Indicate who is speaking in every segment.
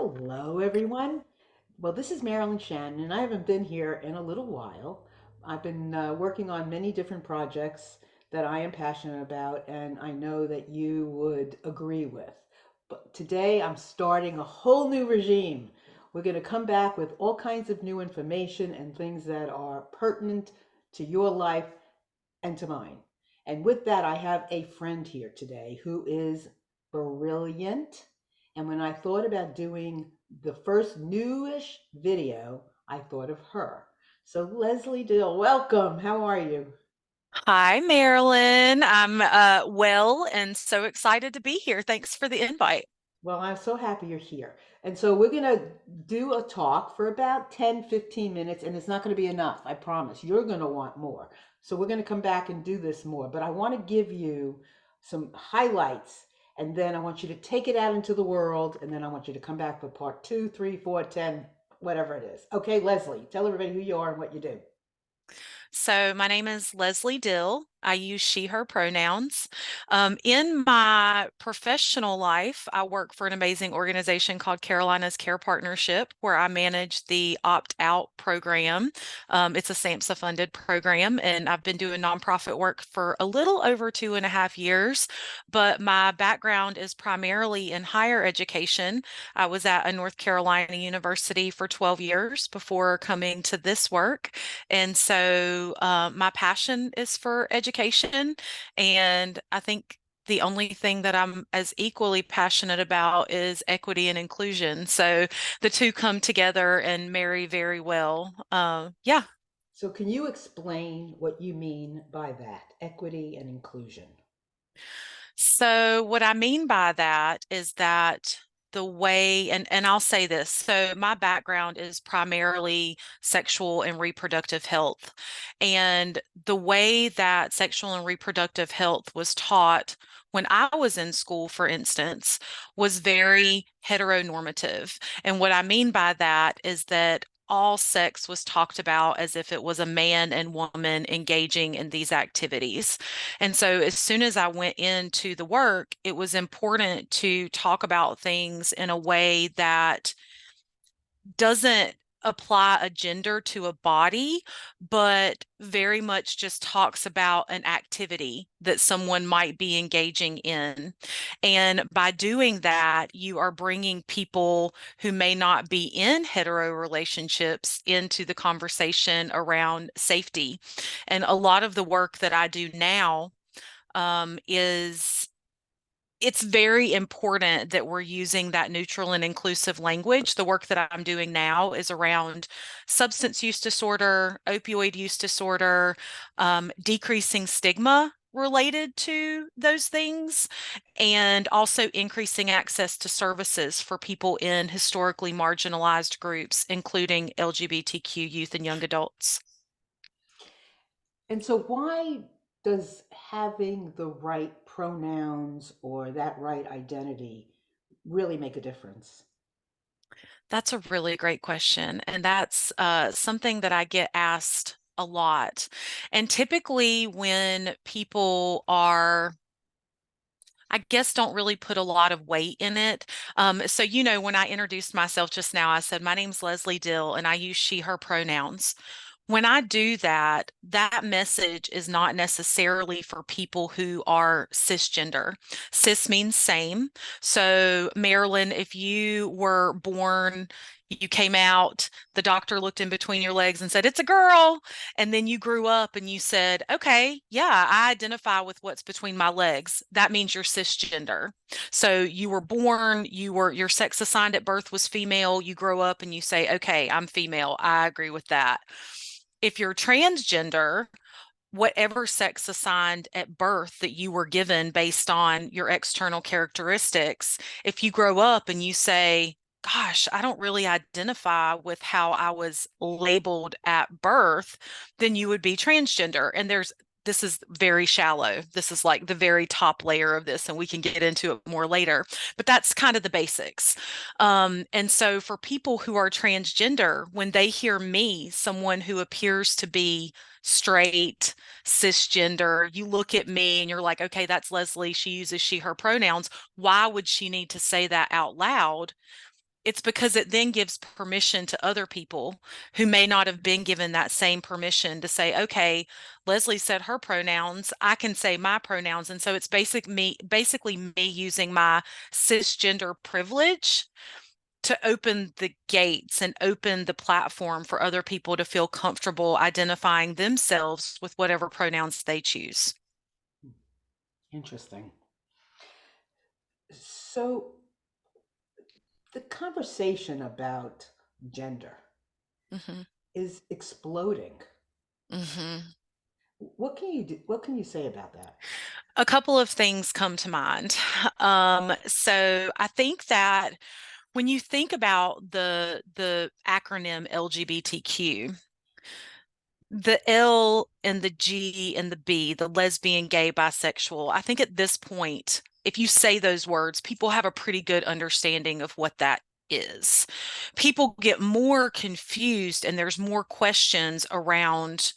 Speaker 1: Hello, everyone. Well, this is Marilyn Shannon, and I haven't been here in a little while. I've been working on many different projects that I am passionate about, and I know that you would agree with. But today I'm starting a whole new regime. We're going to come back with all kinds of new information and things that are pertinent to your life and to mine. And with that, I have a friend here today who is brilliant. And when I thought about doing the first newish video, I thought of her. So, Leslie Dill, welcome. How are you?
Speaker 2: Hi, Marilyn. I'm well and so excited to be here. Thanks for the invite.
Speaker 1: Well, I'm so happy you're here. And so we're going to do a talk for about 10, 15 minutes, and it's not going to be enough. I promise. You're going to want more. So we're going to come back and do this more. But I want to give you some highlights, and then I want you to take it out into the world, and then I want you to come back for part 2, 3, 4, 10, whatever it is. Okay, Leslie, tell everybody who you are and what you do.
Speaker 2: So, my name is Leslie Dill. I use she, her pronouns. In my professional life, I work for an amazing organization called Carolina's Care Partnership, where I manage the opt out program. It's a SAMHSA funded program, and I've been doing nonprofit work for a little over 2.5 years. But my background is primarily in higher education. I was at a North Carolina university for 12 years before coming to this work. And so my passion is for education. And I think the only thing that I'm as equally passionate about is equity and inclusion. So the two come together and marry very well. Yeah.
Speaker 1: So, can you explain what you mean by that equity and inclusion?
Speaker 2: So what I mean by that is that the way, and I'll say this, so my background is primarily sexual and reproductive health. And the way that sexual and reproductive health was taught when I was in school, for instance, was very heteronormative. And what I mean by that is that all sex was talked about as if it was a man and woman engaging in these activities. And so as soon as I went into the work, it was important to talk about things in a way that doesn't apply a gender to a body, but very much just talks about an activity that someone might be engaging in. And by doing that, you are bringing people who may not be in hetero relationships into the conversation around safety. And a lot of the work that I do now is it's very important that we're using that neutral and inclusive language. The work that I'm doing now is around substance use disorder, opioid use disorder, decreasing stigma related to those things, and also increasing access to services for people in historically marginalized groups, including LGBTQ youth and young adults.
Speaker 1: And so, why does having the right pronouns or that right identity really make a difference?
Speaker 2: That's a really great question. And that's something that I get asked a lot. And typically, when people are, I guess, don't really put a lot of weight in it. So, when I introduced myself just now, I said, my name's Leslie Dill and I use she, her pronouns. When I do that, that message is not necessarily for people who are cisgender. Cis means same. So, Marilyn, if you were born, you came out, the doctor looked in between your legs and said, it's a girl. And then you grew up and you said, okay, yeah, I identify with what's between my legs. That means you're cisgender. So you were born, your sex assigned at birth was female. You grow up and you say, okay, I'm female. I agree with that. If you're transgender, whatever sex assigned at birth that you were given based on your external characteristics, if you grow up and you say, gosh, I don't really identify with how I was labeled at birth, then you would be transgender. And this is very shallow. This is like the very top layer of this, and we can get into it more later. But that's kind of the basics. And so for people who are transgender, when they hear me, someone who appears to be straight, cisgender, you look at me and you're like, okay, that's Leslie. She uses she, her pronouns. Why would she need to say that out loud? it's because it then gives permission to other people who may not have been given that same permission to say, okay, Leslie said her pronouns, I can say my pronouns. And so it's basically me using my cisgender privilege to open the gates and open the platform for other people to feel comfortable identifying themselves with whatever pronouns they choose.
Speaker 1: Interesting. So the conversation about gender
Speaker 2: Hmm.
Speaker 1: is exploding.
Speaker 2: Hmm.
Speaker 1: What can you do? What can you say about that?
Speaker 2: A couple of things come to mind. So I think that when you think about the acronym LGBTQ, the L and the G and the B, the lesbian, gay, bisexual, I think at this point, if you say those words, people have a pretty good understanding of what that is. People get more confused and there's more questions around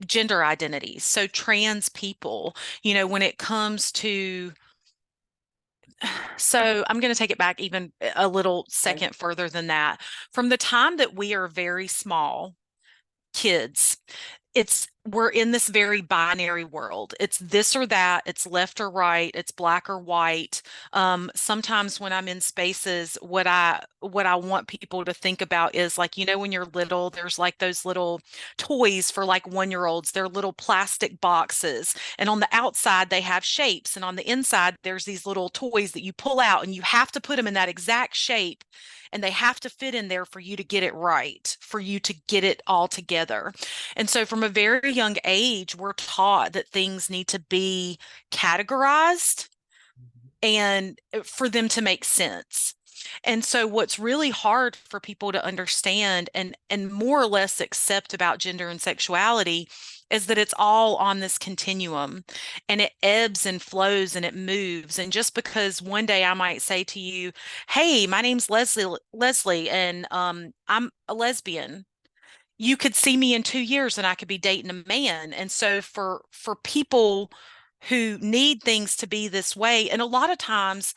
Speaker 2: gender identities. So trans people, when it comes to, so I'm going to take it back even a little
Speaker 1: Okay.
Speaker 2: second further than that. From the time that we are very small kids, we're in this very binary world. It's this or that, it's left or right, it's black or white. Sometimes when I'm in spaces, what I want people to think about is like, when you're little, there's like those little toys for like 1-year olds. They're little plastic boxes. And on the outside, they have shapes. And on the inside, there's these little toys that you pull out and you have to put them in that exact shape. And they have to fit in there for you to get it right, for you to get it all together. And so from a very young age, we're taught that things need to be categorized and for them to make sense. And so what's really hard for people to understand and more or less accept about gender and sexuality is that it's all on this continuum and it ebbs and flows and it moves. And just because one day I might say to you, "Hey, my name's Leslie and I'm a lesbian." You could see me in 2 years and I could be dating a man. And so for people who need things to be this way, and a lot of times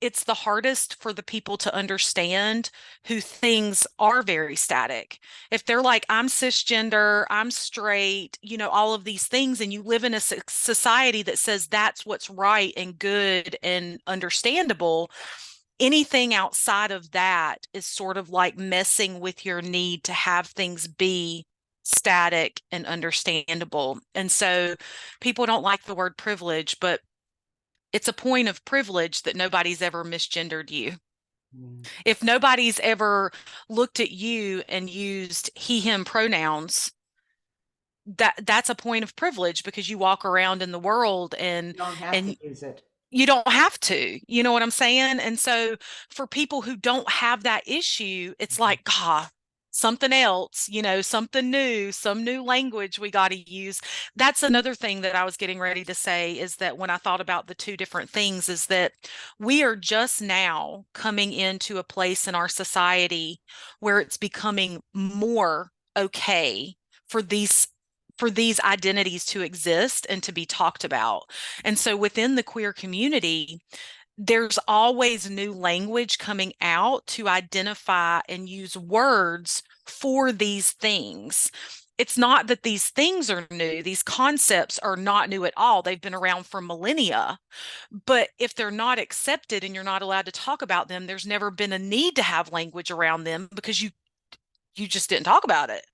Speaker 2: it's the hardest for the people to understand who things are very static. If they're like, I'm cisgender, I'm straight, all of these things, and you live in a society that says that's what's right and good and understandable, anything outside of that is sort of like messing with your need to have things be static and understandable. And so people don't like the word privilege, but it's a point of privilege that nobody's ever misgendered you.
Speaker 1: Mm.
Speaker 2: If nobody's ever looked at you and used he, him pronouns, that's a point of privilege because you walk around in the world
Speaker 1: You don't have to
Speaker 2: and
Speaker 1: use it.
Speaker 2: you don't have to. You know what I'm saying? And so for people who don't have that issue, it's
Speaker 1: Mhm.
Speaker 2: like, something else, something new, some new language we got to use. That's another thing that I was getting ready to say is that when I thought about the two different things, is that we are just now coming into a place in our society where it's becoming more okay for these identities to exist and to be talked about. And so within the queer community, there's always new language coming out to identify and use words for these things. It's not that these things are new, these concepts are not new at all. They've been around for millennia. But if they're not accepted and you're not allowed to talk about them, there's never been a need to have language around them because you just didn't talk about it.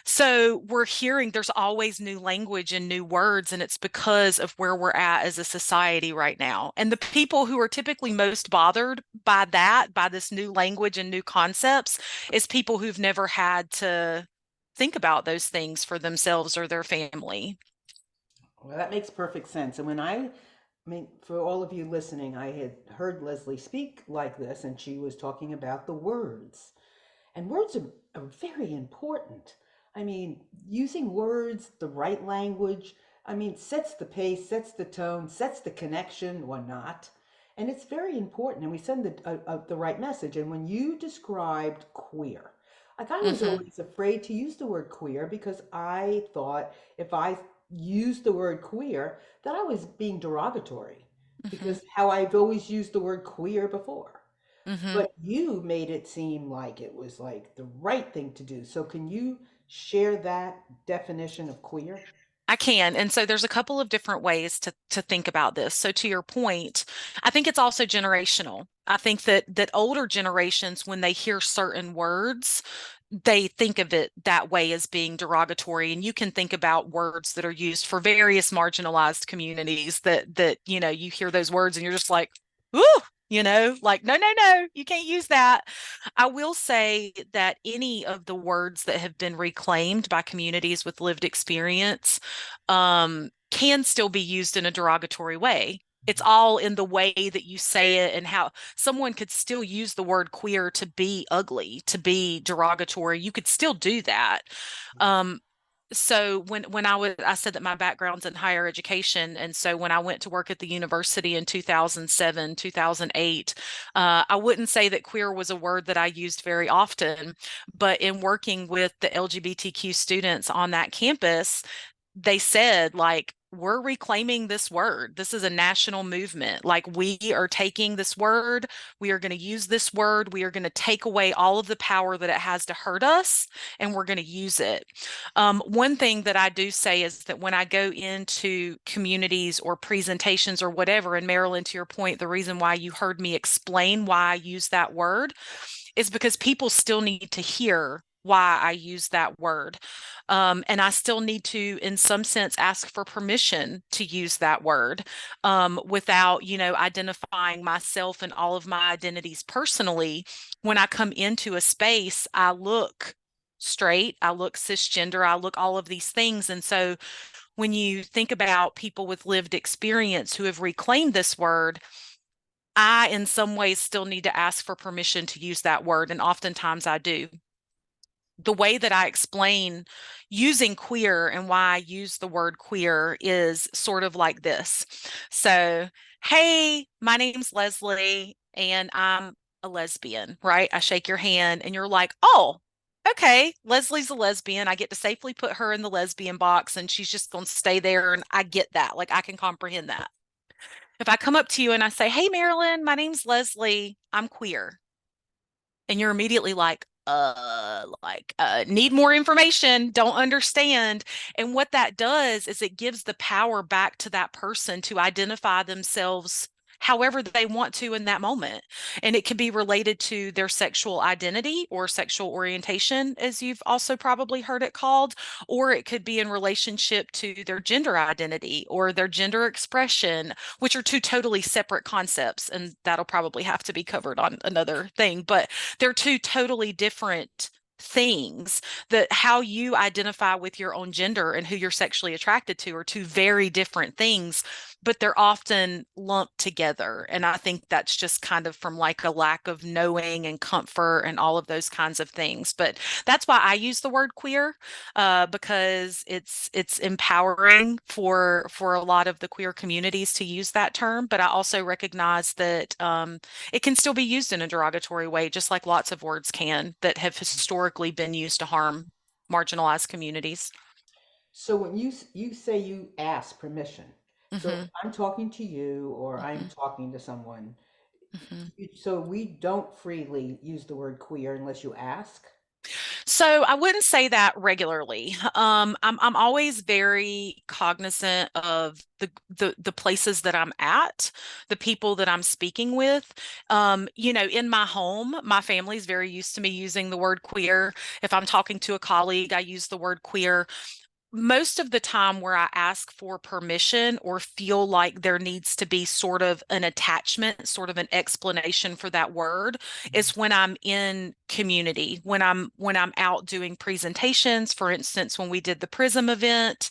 Speaker 2: So we're hearing there's always new language and new words, and it's because of where we're at as a society right now. And the people who are typically most bothered by that, by this new language and new concepts, is people who've never had to think about those things for themselves or their family.
Speaker 1: Well, that makes perfect sense. And I mean, for all of you listening, I had heard Leslie speak like this, and she was talking about the words. And words are very important. I mean, using words, the right language, I mean, sets the pace, sets the tone, sets the connection or not. And it's very important. And we send the right message. And when you described queer, like I was
Speaker 2: Hmm.
Speaker 1: always afraid to use the word queer because I thought if I used the word queer, that I was being derogatory
Speaker 2: Hmm.
Speaker 1: because how I've always used the word queer before.
Speaker 2: Hmm.
Speaker 1: but you made it seem like it was like the right thing to do. So can you share that definition of queer?
Speaker 2: I can. And so there's a couple of different ways to think about this. So to your point, I think it's also generational. I think that older generations, when they hear certain words, they think of it that way as being derogatory. And you can think about words that are used for various marginalized communities that, you hear those words and you're just like, ooh, like, no, no, no, you can't use that. I will say that any of the words that have been reclaimed by communities with lived experience can still be used in a derogatory way. It's all in the way that you say it and how someone could still use the word queer to be ugly, to be derogatory. You could still do that. Um, so when I said that my background's in higher education, and so when I went to work at the university in 2007, 2008, I wouldn't say that queer was a word that I used very often, but in working with the LGBTQ students on that campus, they said, like, we're reclaiming this word. This is a national movement. Like, we are taking this word, we are going to use this word, we are going to take away all of the power that it has to hurt us, and we're going to use it. One thing that I do say is that when I go into communities or presentations or whatever, in Maryland, to your point, the reason why you heard me explain why I use that word is because people still need to hear why I use that word. And I still need to, in some sense, ask for permission to use that word without, identifying myself and all of my identities personally. When I come into a space, I look straight, I look cisgender, I look all of these things. And so when you think about people with lived experience who have reclaimed this word, I, in some ways, still need to ask for permission to use that word. And oftentimes I do. The way that I explain using queer and why I use the word queer is sort of like this. So, hey, my name's Leslie and I'm a lesbian, right? I shake your hand and you're like, oh, okay, Leslie's a lesbian. I get to safely put her in the lesbian box and she's just going to stay there. And I get that. Like, I can comprehend that. If I come up to you and I say, hey, Marilyn, my name's Leslie, I'm queer, and you're immediately like, need more information, don't understand. And what that does is it gives the power back to that person to identify themselves however they want to in that moment. And it can be related to their sexual identity or sexual orientation, as you've also probably heard it called, or it could be in relationship to their gender identity or their gender expression, which are two totally separate concepts. And that'll probably have to be covered on another thing. But they're two totally different things. That how you identify with your own gender and who you're sexually attracted to are two very different things, but they're often lumped together. And I think that's just kind of from like a lack of knowing and comfort and all of those kinds of things. But that's why I use the word queer, because it's empowering for a lot of the queer communities to use that term. But I also recognize that it can still be used in a derogatory way, just like lots of words can that have historically been used to harm marginalized communities.
Speaker 1: So when you say you ask permission, so if
Speaker 2: Hmm.
Speaker 1: I'm talking to you or I'm
Speaker 2: Hmm.
Speaker 1: talking to someone,
Speaker 2: Hmm.
Speaker 1: so we don't freely use the word queer unless you ask.
Speaker 2: So I wouldn't say that regularly. I'm always very cognizant of the places that I'm at, the people that I'm speaking with. In my home, my family's very used to me using the word queer. If I'm talking to a colleague, I use the word queer. Most of the time where I ask for permission or feel like there needs to be sort of an attachment, sort of an explanation for that word is when I'm in community, when I'm out doing presentations, for instance, when we did the Prism event.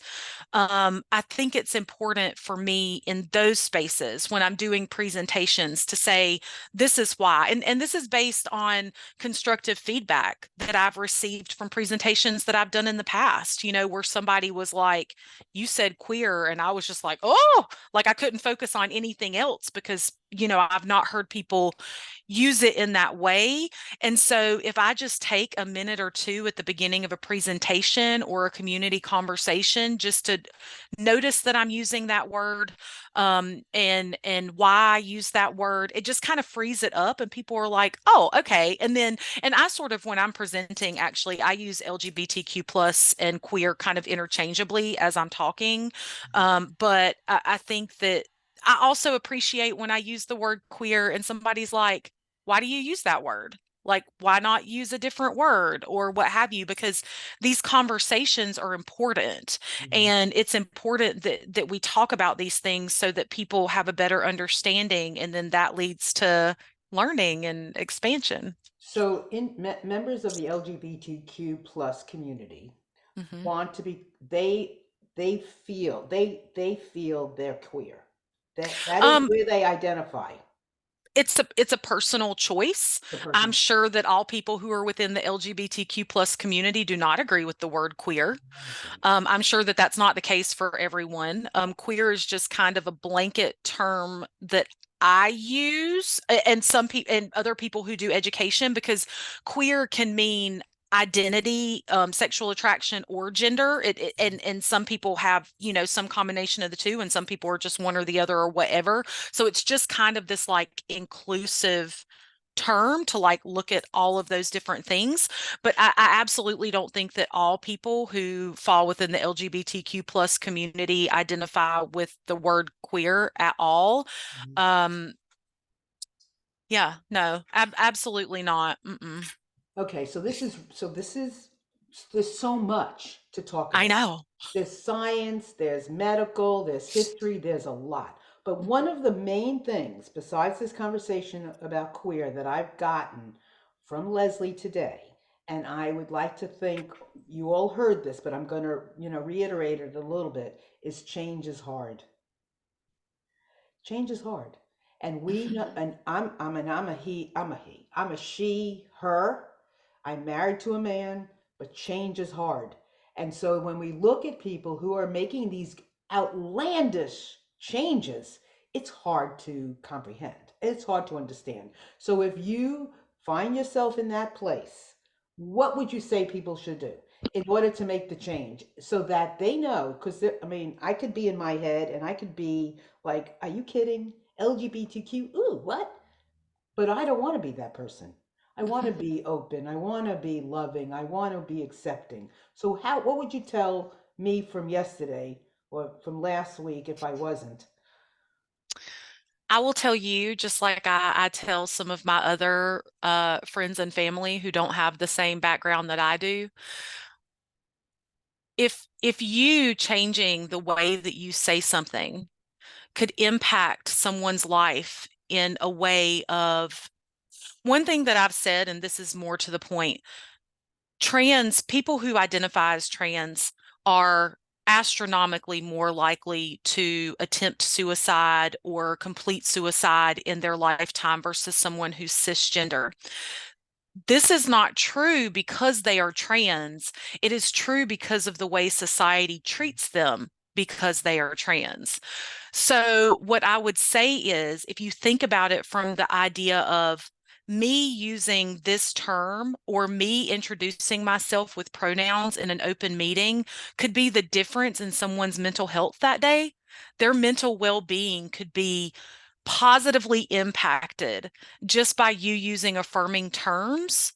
Speaker 2: I think it's important for me in those spaces when I'm doing presentations to say, this is why. And this is based on constructive feedback that I've received from presentations that I've done in the past, where somebody was like, you said queer. And I was just like, oh, like I couldn't focus on anything else because I've not heard people use it in that way. And so if I just take a minute or two at the beginning of a presentation or a community conversation just to notice that I'm using that word, and why I use that word, it just kind of frees it up and people are like, oh, okay. And I sort of, when I'm presenting, actually, I use LGBTQ plus and queer kind of interchangeably as I'm talking. But I think that I also appreciate when I use the word queer and somebody's like, why do you use that word? Like, why not use a different word or what have you? Because these conversations are important.
Speaker 1: Mhm.
Speaker 2: And it's important that we talk about these things so that people have a better understanding. And then that leads to learning and expansion.
Speaker 1: So, members of the LGBTQ plus community
Speaker 2: Mhm.
Speaker 1: want to be they feel they're queer. That is
Speaker 2: Um,
Speaker 1: where they identify.
Speaker 2: it's a personal choice.
Speaker 1: The
Speaker 2: I'm
Speaker 1: person.
Speaker 2: sure that all people who are within the LGBTQ plus community do not agree with the word queer.
Speaker 1: Okay.
Speaker 2: I'm sure that that's not the case for everyone. Queer is just kind of a blanket term that I use, and some people and other people who do education, because queer can mean identity, sexual attraction, or gender. And some people have, some combination of the two, and some people are just one or the other or whatever. So it's just kind of this like inclusive term to like look at all of those different things. But I absolutely don't think that all people who fall within the LGBTQ plus community identify with the word queer at all.
Speaker 1: Mhm.
Speaker 2: Um, yeah, no, absolutely not. Mm-mm.
Speaker 1: Okay, there's so much to talk
Speaker 2: I
Speaker 1: about.
Speaker 2: know.
Speaker 1: There's science, there's medical, there's history, there's a lot. But one of the main things, besides this conversation about queer, that I've gotten from Leslie today, and I would like to think you all heard this, but I'm going to, reiterate it a little bit, is change is hard. Change is hard. And we know,
Speaker 2: Mhm.
Speaker 1: and I'm a she, her. I'm married to a man, but change is hard. And so when we look at people who are making these outlandish changes, it's hard to comprehend. It's hard to understand. So if you find yourself in that place, what would you say people should do in order to make the change so that they know? Because I mean, I could be in my head and I could be like, are you kidding? LGBTQ? Ooh, what? But I don't want to be that person. I want to be open. I want to be loving. I want to be accepting. So what would you tell me from yesterday or from last week if I wasn't?
Speaker 2: I will tell you, just like I tell some of my other friends and family who don't have the same background that I do, if you changing the way that you say something could impact someone's life in a way of one thing that I've said, and this is more to the point, trans people who identify as trans are astronomically more likely to attempt suicide or complete suicide in their lifetime versus someone who's cisgender. This is not true because they are trans. It is true because of the way society treats them because they are trans. So, what I would say is if you think about it from the idea of me using this term or me introducing myself with pronouns in an open meeting could be the difference in someone's mental health that day. Their mental well being could be positively impacted just by you using affirming terms.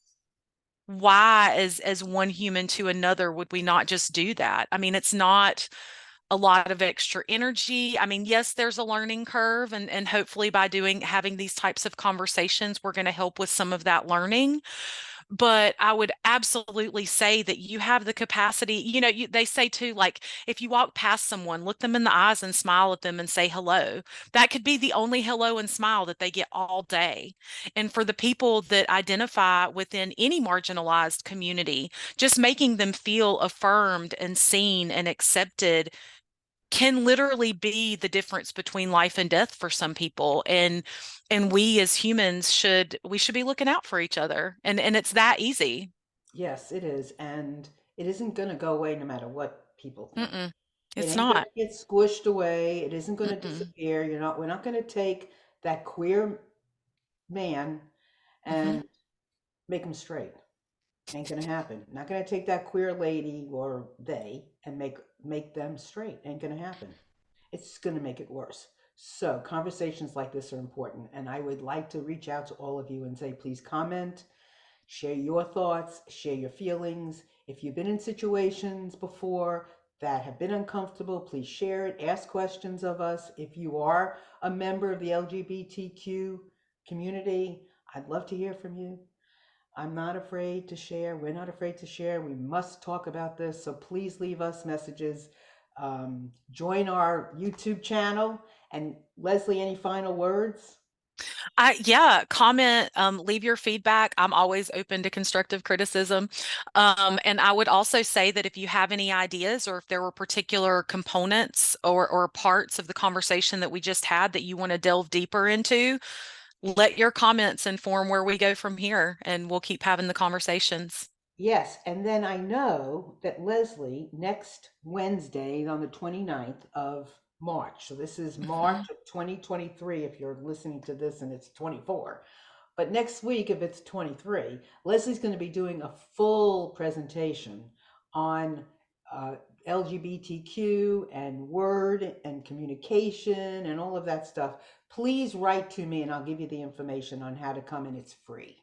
Speaker 2: Why, as one human to another, would we not just do that? I mean, it's not a lot of extra energy. I mean, yes, there's a learning curve, and hopefully by having these types of conversations, we're going to help with some of that learning. But I would absolutely say that you have the capacity. They say too, like if you walk past someone, look them in the eyes and smile at them and say hello. That could be the only hello and smile that they get all day. And for the people that identify within any marginalized community, just making them feel affirmed and seen and accepted can literally be the difference between life and death for some people. And we as humans should be looking out for each other. And it's that easy.
Speaker 1: Yes, it is. And it isn't going to go away no matter what people think.
Speaker 2: Mm-mm.
Speaker 1: It
Speaker 2: It's
Speaker 1: ain't going
Speaker 2: not.
Speaker 1: to get squished away. It isn't going to
Speaker 2: Mm-mm.
Speaker 1: disappear. We're not going to take that queer man
Speaker 2: Hmm.
Speaker 1: and make him straight. Ain't gonna happen. Not gonna take that queer lady or they and make them straight. Ain't gonna happen. It's gonna make it worse. So conversations like this are important, and I would like to reach out to all of you and say, please comment, share your thoughts, share your feelings. If you've been in situations before that have been uncomfortable, please share it. Ask questions of us. If you are a member of the LGBTQ community, I'd love to hear from you. I'm not afraid to share. We're not afraid to share. We must talk about this. So please leave us messages. Join our YouTube channel. And Leslie, any final words?
Speaker 2: Yeah, comment, leave your feedback. I'm always open to constructive criticism. And I would also say that if you have any ideas or if there were particular components or parts of the conversation that we just had that you want to delve deeper into, let your comments inform where we go from here, and we'll keep having the conversations.
Speaker 1: Yes. And then I know that Leslie, next Wednesday on the 29th of March, so this is
Speaker 2: Hmm.
Speaker 1: March of 2023, if you're listening to this and it's 24. But next week, if it's 23, Leslie's going to be doing a full presentation on uh, LGBTQ and word and communication and all of that stuff. Please write to me and I'll give you the information on how to come, and it's free.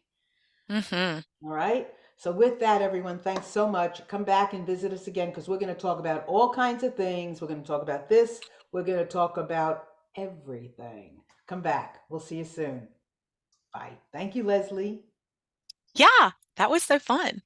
Speaker 2: Hmm.
Speaker 1: All right. So, with that, everyone, thanks so much. Come back and visit us again because we're going to talk about all kinds of things. We're going to talk about this. We're going to talk about everything. Come back. We'll see you soon. Bye. Thank you, Leslie.
Speaker 2: Yeah, that was so fun.